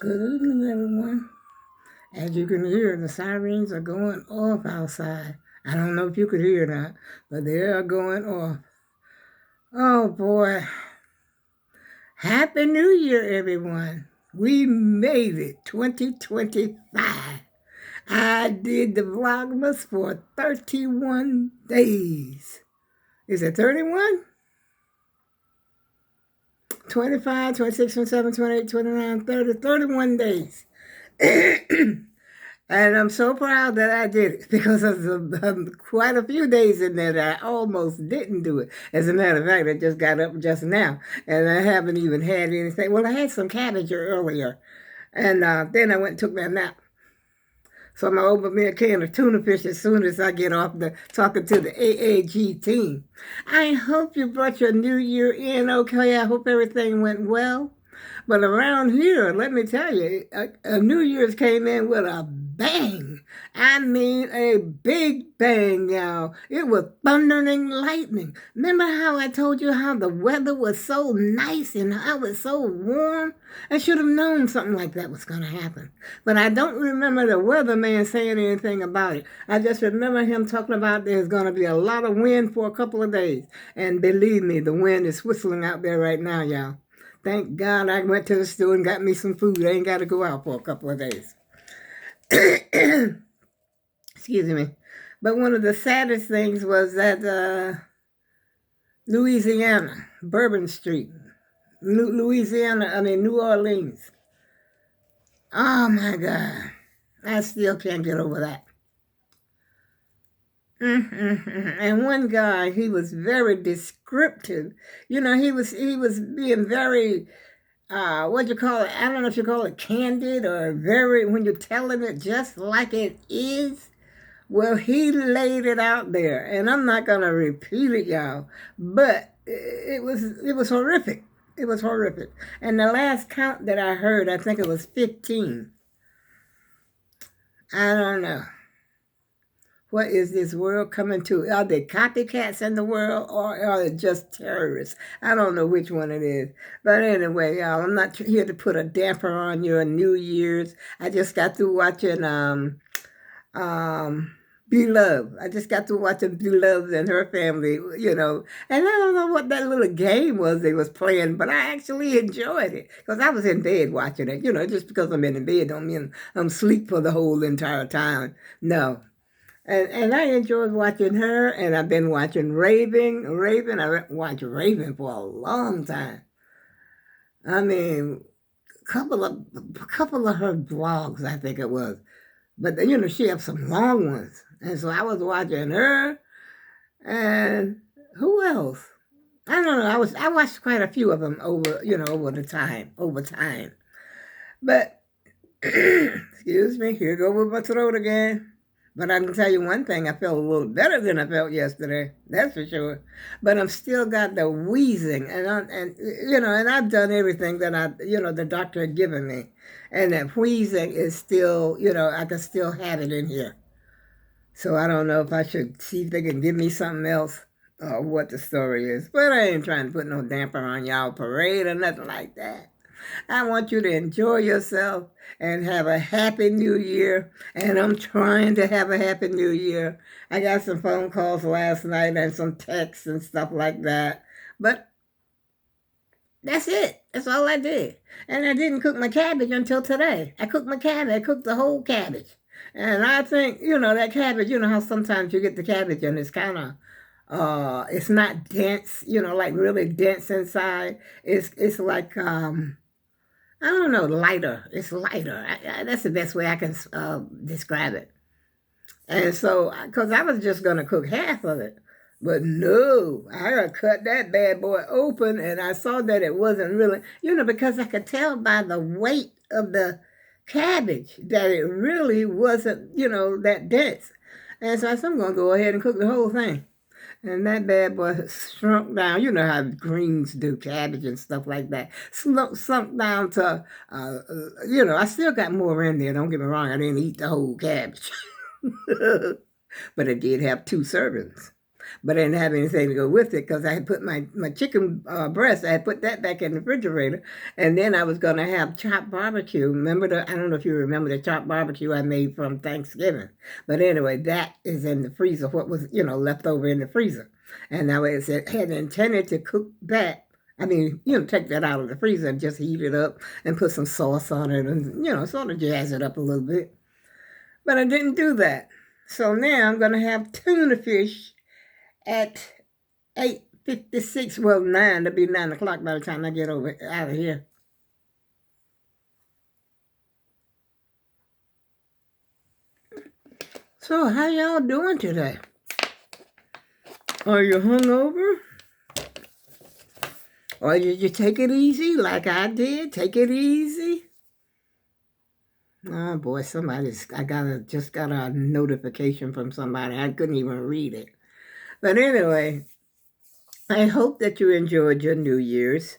Good evening, everyone. As you can hear, the sirens are going off outside. I don't know if you could hear or not, but they are going off. Oh boy. Happy New Year, everyone. We made it, 2025. I did the Vlogmas for 31 days. Is it 31? 25, 26, 27, 28, 29, 30, 31 days. And I'm so proud that I did it because there's quite a few days in there that I almost didn't do it. As a matter of fact, I just got up just now and I haven't even had anything. Well, I had some cabbage earlier and then I went and took me a nap. So I'm going to open me a can of tuna fish as soon as I get off talking to the AAG team. I hope you brought your new year in okay. I hope everything went well. But around here, let me tell you, a New Year's came in with a bang. I mean, a big bang, y'all. It was thundering lightning. Remember how I told you how the weather was so nice and how it was so warm? I should have known something like that was going to happen. But I don't remember the weatherman saying anything about it. I just remember him talking about there's going to be a lot of wind for a couple of days. And believe me, the wind is whistling out there right now, y'all. Thank God I went to the store and got me some food. I ain't got to go out for a couple of days. Excuse me. But one of the saddest things was that Louisiana, Bourbon Street, New Orleans. Oh my God. I still can't get over that. And one guy, he was very descriptive. You know, he was being very, what you call it? I don't know if you call it candid or very, when you're telling it just like it is. Well, he laid it out there, and I'm not gonna repeat it, y'all. But it was horrific. It was horrific. And the last count that I heard, I think it was 15. I don't know. What is this world coming to? Are they copycats in the world or are they just terrorists? I don't know which one it is. But anyway, y'all, I'm not here to put a damper on your New Year's. I just got through watching Beloved. I just got to watching Beloved and her family, you know. And I don't know what that little game was they was playing, but I actually enjoyed it. Because I was in bed watching it. You know, just because I'm in bed don't mean I'm asleep for the whole entire time. No. And I enjoyed watching her, and I've been watching Raven. I watched Raven for a long time. I mean, a couple of her blogs, I think it was. But, you know, she has some long ones. And so I was watching her, and who else? I don't know. I watched quite a few of them over time. But, excuse me, here go with my throat again. But I can tell you one thing, I felt a little better than I felt yesterday. That's for sure. But I'm still got the wheezing, and I've done everything that the doctor had given me, and that wheezing is still, I can still have it in here. So I don't know if I should see if they can give me something else or what the story is. But I ain't trying to put no damper on y'all parade or nothing like that. I want you to enjoy yourself and have a happy new year. And I'm trying to have a happy new year. I got some phone calls last night and some texts and stuff like that. But that's it. That's all I did. And I didn't cook my cabbage until today. I cooked my cabbage. I cooked the whole cabbage. And I think, that cabbage, how sometimes you get the cabbage and it's kind of, it's not dense, like really dense inside. It's like, I don't know, lighter. It's lighter. That's the best way I can describe it. And so, because I was just going to cook half of it. But no, I cut that bad boy open and I saw that it wasn't really, because I could tell by the weight of the cabbage that it really wasn't, that dense. And so I said, I'm going to go ahead and cook the whole thing. And that bad boy shrunk down. You know how greens do, cabbage and stuff like that. Sunk down to, I still got more in there. Don't get me wrong. I didn't eat the whole cabbage. But it did have 2 servings. but I didn't have anything to go with it because I had put my chicken breast, I had put that back in the refrigerator, and then I was going to have chopped barbecue. Remember I don't know if you remember the chopped barbecue I made from Thanksgiving, but anyway, that is in the freezer, what was, left over in the freezer. And I had intended to cook that. I mean, take that out of the freezer and just heat it up and put some sauce on it and, sort of jazz it up a little bit. But I didn't do that. So now I'm going to have tuna fish at 8:56. Well, 9. It'll be 9 o'clock by the time I get out of here. So how y'all doing today? Are you hungover? Or did you take it easy like I did? Take it easy? Oh boy, just got a notification from somebody. I couldn't even read it. But anyway, I hope that you enjoyed your New Year's.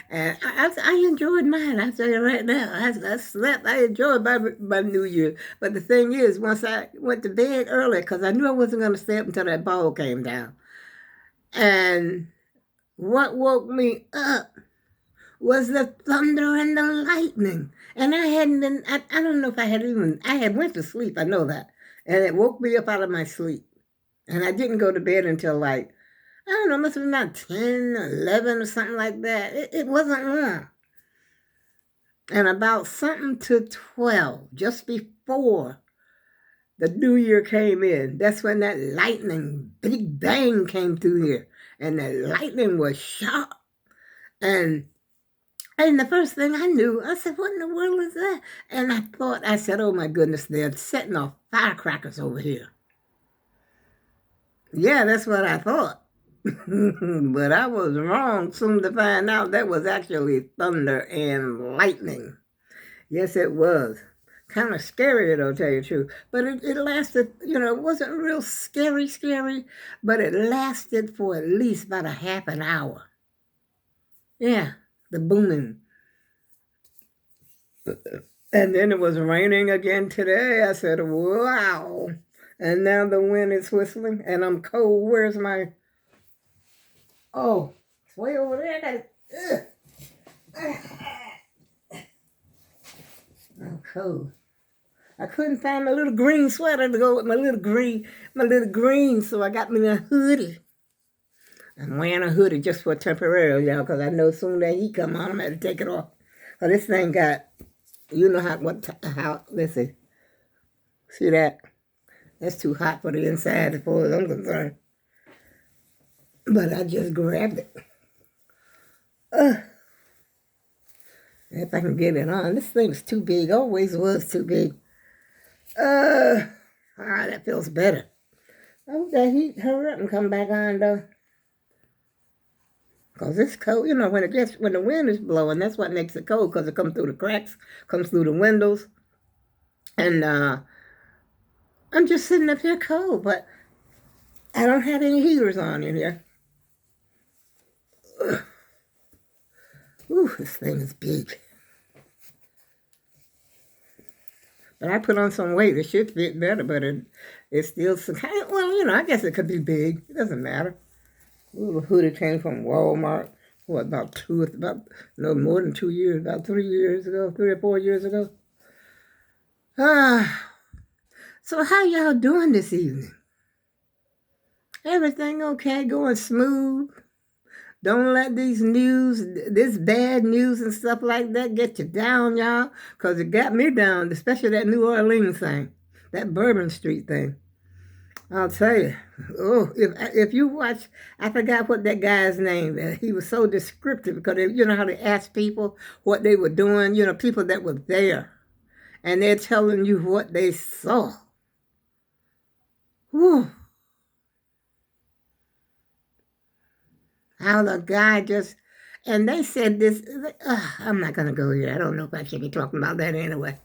And I enjoyed mine. I'll tell you right now. I slept. I enjoyed my New Year. But the thing is, once I went to bed early, because I knew I wasn't going to stay up until that ball came down. And what woke me up was the thunder and the lightning. And I hadn't been, I don't know if I had went to sleep. I know that. And it woke me up out of my sleep. And I didn't go to bed until like, I don't know, must have been about 10, 11 or something like that. It wasn't long. And about something to 12, just before the New Year came in, that's when that lightning, big bang came through here. And the lightning was sharp. And the first thing I knew, I said, what in the world is that? And I said, oh my goodness, they're setting off firecrackers over here. Yeah, that's what I thought. But I was wrong soon to find out that was actually thunder and lightning. Yes, it was. Kind of scary, though, to tell you the truth. But it lasted, it wasn't real scary, but it lasted for at least about a half an hour. Yeah, the booming. And then it was raining again today. I said, wow. And now the wind is whistling and I'm cold. Where's my... Oh, it's way over there. I'm cold. I couldn't find my little green sweater to go with my little green, so I got me a hoodie. I'm wearing a hoodie just for temporary, y'all, because I know soon that heat come on, I'm going to take it off. But this thing got, listen, see that? That's too hot for the inside as far as I'm concerned. But I just grabbed it. If I can get it on. This thing's too big. Always was too big. That feels better. I hope that heat hurry up and come back on, though. Because it's cold. When the wind is blowing, that's what makes it cold, because it comes through the cracks, comes through the windows. And I'm just sitting up here cold, but I don't have any heaters on in here. Ooh, this thing is big. But I put on some weight. It should fit better, but it's still some kind of, I guess it could be big. It doesn't matter. Ooh, the hoodie came from Walmart. What, no more than 2 years, about 3 years ago, 3 or 4 years ago. So how y'all doing this evening? Everything okay? Going smooth? Don't let this bad news and stuff like that get you down, y'all, because it got me down, especially that New Orleans thing, that Bourbon Street thing. I'll tell you. Oh, if you watch, I forgot what that guy's name is. He was so descriptive, because you know how they ask people what they were doing, people that were there, and they're telling you what they saw. Whew. How the guy just, and they said this, I'm not going to go here. I don't know if I should be talking about that anyway.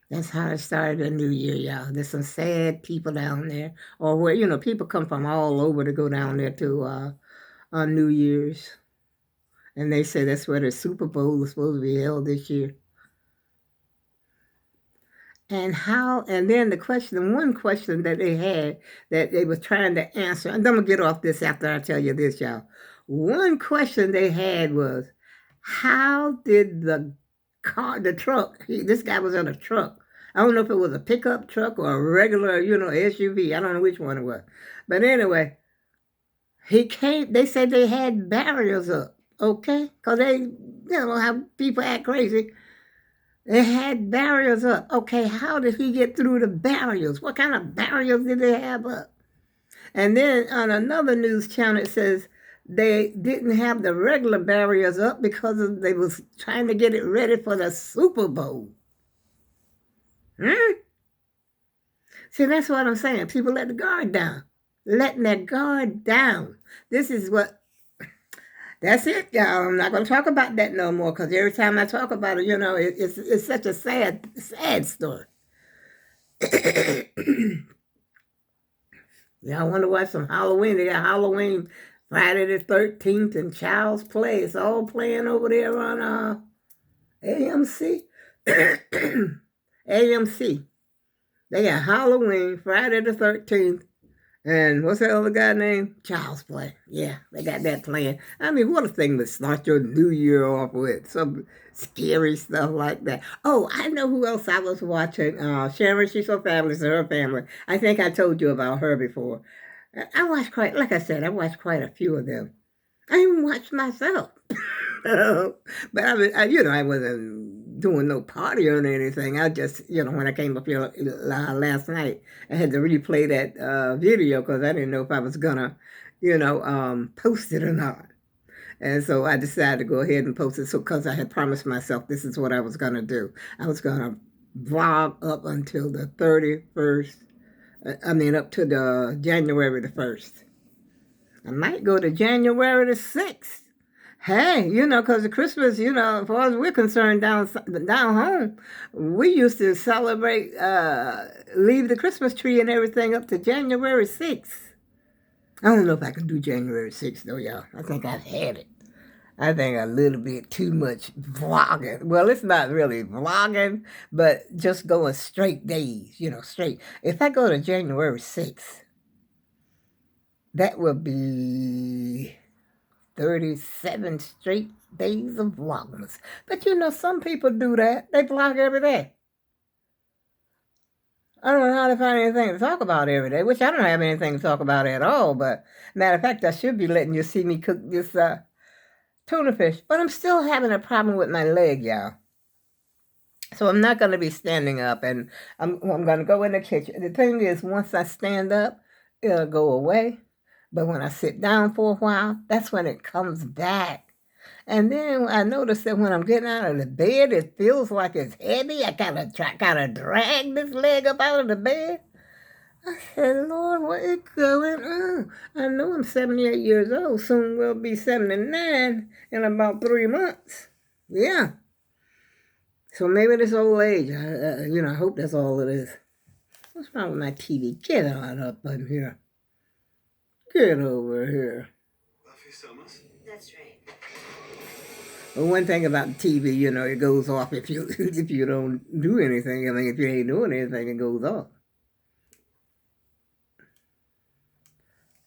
That's how it started the new year, y'all. There's some sad people down there, or where, people come from all over to go down there to on New Year's. And they say that's where the Super Bowl is supposed to be held this year. And then one question that they had that they was trying to answer, and I'm gonna get off this after I tell you this, y'all. One question they had was, how did the truck, this guy was in a truck. I don't know if it was a pickup truck or a regular, SUV. I don't know which one it was. But anyway, they said they had barriers up, okay? Because how people act crazy. They had barriers up. Okay, how did he get through the barriers? What kind of barriers did they have up? And then on another news channel, it says they didn't have the regular barriers up because they was trying to get it ready for the Super Bowl. See, that's what I'm saying. People let the guard down. Letting their guard down. This is that's it, y'all. I'm not going to talk about that no more because every time I talk about it, it's such a sad story. Y'all want to watch some Halloween? They got Halloween Friday the 13th and Child's Play. It's all playing over there on AMC. AMC. They got Halloween Friday the 13th. And what's that other guy name? Child's Play. Yeah, they got that playing. I mean, what a thing to start your new year off with. Some scary stuff like that. Oh, I know who else I was watching. Sharon, She's So Fabulous, and Her Family. I think I told you about her before. I watched like I said, I watched quite a few of them. I even watched myself. But I wasn't doing no party or anything. I just, when I came up here last night, I had to replay that video because I didn't know if I was gonna, post it or not. And so I decided to go ahead and post it. So because I had promised myself this is what I was gonna do. I was gonna vlog up until the 31st. Up to the January the 1st. I might go to January the 6th. Hey, because the Christmas, as far as we're concerned down home, we used to celebrate, leave the Christmas tree and everything up to January 6th. I don't know if I can do January 6th, though, y'all. I think I've had it. I think a little bit too much vlogging. Well, it's not really vlogging, but just going straight days, straight. If I go to January 6th, that will be 37 straight days of vlogmas. But some people do that. They vlog every day. I don't know how to find anything to talk about every day, which I don't have anything to talk about at all. But matter of fact, I should be letting you see me cook this tuna fish. But I'm still having a problem with my leg, y'all. So I'm not going to be standing up, and I'm going to go in the kitchen. The thing is, once I stand up, it'll go away. But when I sit down for a while, that's when it comes back. And then I notice that when I'm getting out of the bed, it feels like it's heavy. I kind of drag this leg up out of the bed. I said, Lord, what is going on? I know I'm 78 years old. Soon we'll be 79 in about 3 months. Yeah. So maybe this old age, I hope that's all it is. What's wrong with my TV? Get on up in here. Get over here. Love you so much. That's right. Well, one thing about the TV, it goes off if you don't do anything. I mean, if you ain't doing anything, it goes off.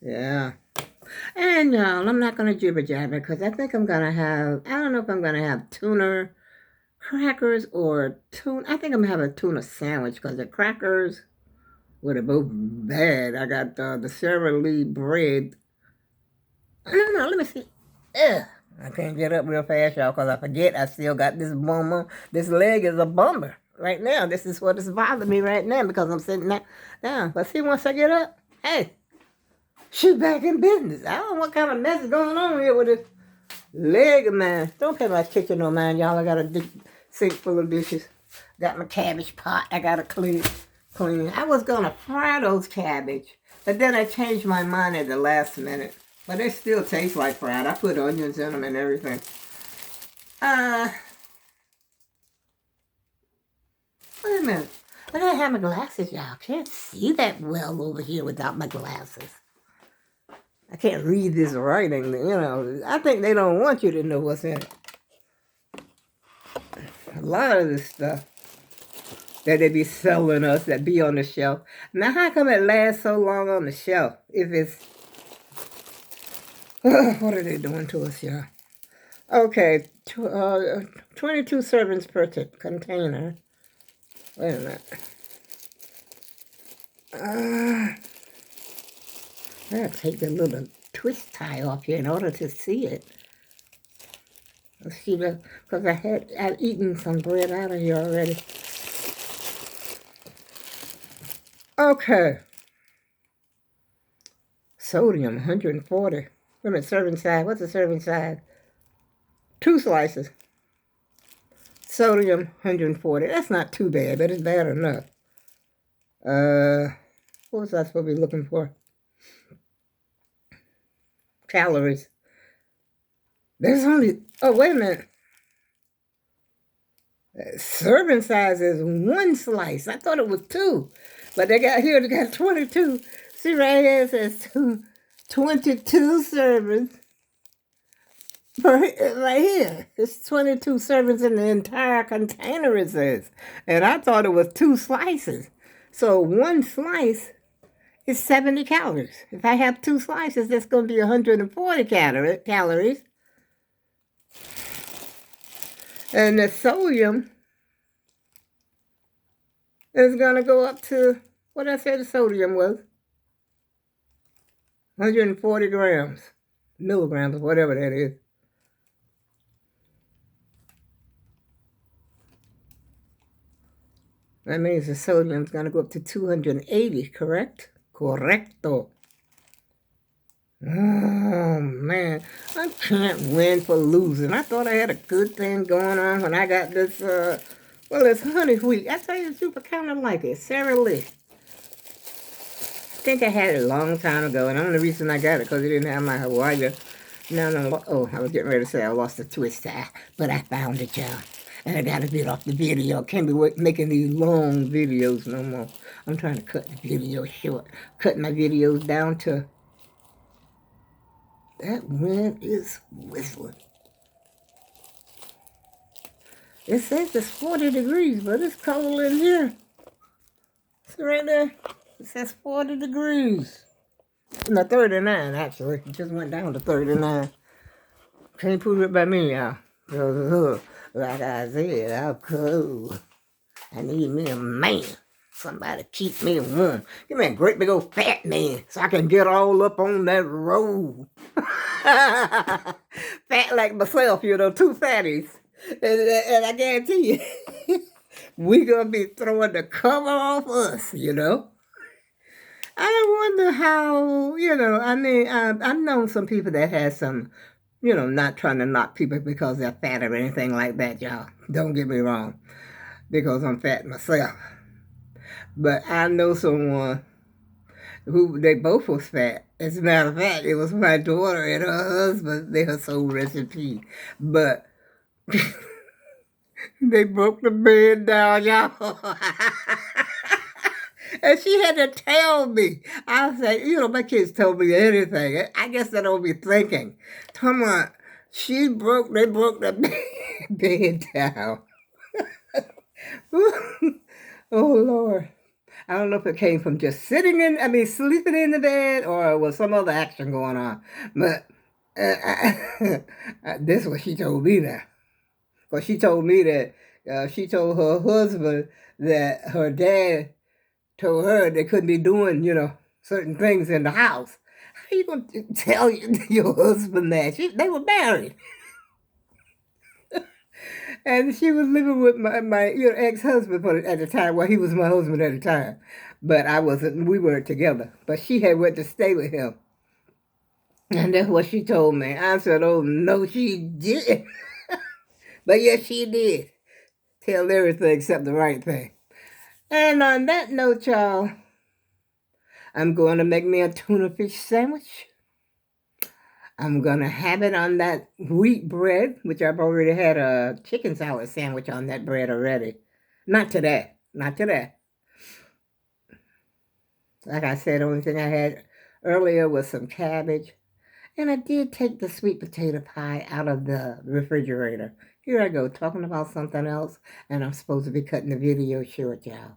Yeah. And y'all, I'm not going to jibber jabber because I think I'm going to have, I don't know if I'm going to have tuna crackers or tuna. I think I'm going to have a tuna sandwich because the crackers, well, they're both bad. I got the Sara Lee bread. No, let me see. Ugh. I can't get up real fast, y'all, because I forget I still got this bummer. This leg is a bummer right now. This is what is bothering me right now because I'm sitting down. But see, once I get up, hey, she's back in business. I don't know what kind of mess is going on here with this leg of mine. Don't pay my kitchen no mind, y'all. I got a sink full of dishes. Got my cabbage pot. I got to clean. I was going to fry those cabbage, but then I changed my mind at the last minute. But they still taste like fried. I put onions in them and everything. Wait a minute. I gotta have my glasses, y'all. Can't see that well over here without my glasses. I can't read this writing, I think they don't want you to know what's in it. A lot of this stuff. that they be selling us that be on the shelf. Now, how come it lasts so long on the shelf if it's... what are they doing to us, y'all? Okay, 22 servings per container. Wait a minute. I gotta take the little twist tie off here in order to see it. Let's see, because I've eaten some bread out of here already. Okay. Sodium, 140. Wait a minute, serving size. What's the serving size? 2 slices. Sodium, 140. That's not too bad, but it's bad enough. What was I supposed to be looking for? Calories. There's only... Oh, wait a minute. Serving size is 1 slice. I thought it was 2. But they got 22. See right here, it says 22 servings. Right here. It's 22 servings in the entire container, it says. And I thought it was 2 slices. So 1 slice is 70 calories. If I have 2 slices, that's going to be 140 calories. And the sodium is going to go up to, what did I say the sodium was? 140 grams, milligrams, whatever that is. That means the sodium is going to go up to 280, correct? Correcto. Oh, man. I can't win for losing. I thought I had a good thing going on when I got this, it's honey wheat. I tell you the truth, I kind of like it. Sara Lee. I think I had it a long time ago, and the only reason I got it because it didn't have my Hawaii. No. Oh, I was getting ready to say I lost the twist tie, but I found it, y'all. And I got to get off the video. Can't be making these long videos no more. I'm trying to cut the video short. Cutting my videos down to... That wind is whistling. It says it's 40 degrees, but it's cold in here. See right there? It says 40 degrees. No, 39, actually. It just went down to 39. Can't prove it by me, y'all. Like I said, I'm cold. I need me a man. Somebody keep me warm. Give me a great big old fat man so I can get all up on that road. Fat like myself, 2 fatties. And I guarantee you, we gonna be throwing the cover off us, I wonder how, I've known some people that had some, not trying to knock people because they're fat or anything like that, y'all. Don't get me wrong, because I'm fat myself. But I know someone who, they both was fat. As a matter of fact, it was my daughter and her husband. They are so recipe. But they broke the bed down, y'all. And she had to tell me. I said, my kids told me anything. I guess they don't be thinking. Come on. They broke the bed down. Oh, Lord. I don't know if it came from just sleeping in the bed or was some other action going on. But this is what she told me now. Because she told me that she told her husband that her dad told her they couldn't be doing, certain things in the house. How you going to tell your husband that? They were married. And she was living with my ex-husband at the time. Well, he was my husband at the time. But we weren't together. But she had went to stay with him. And that's what she told me. I said, oh, no, she didn't. But yes, she did. Tell everything except the right thing. And on that note, y'all, I'm going to make me a tuna fish sandwich. I'm going to have it on that wheat bread, which I've already had a chicken salad sandwich on that bread already. Not today. Not today. Like I said, the only thing I had earlier was some cabbage And I did take the sweet potato pie out of the refrigerator. Here I go, talking about something else, and I'm supposed to be cutting the video short, y'all.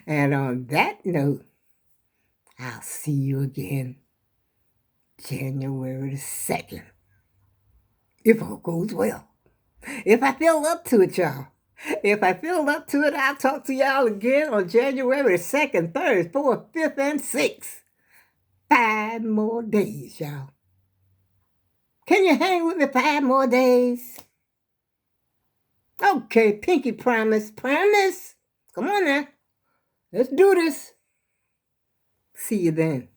And on that note, I'll see you again January the 2nd, if all goes well. If I feel up to it, y'all. If I feel up to it, I'll talk to y'all again on January 2nd, 3rd, 4th, 5th, and 6th. 5 more days, y'all. Can you hang with me 5 more days? Okay, pinky promise. Promise. Come on now. Let's do this. See you then.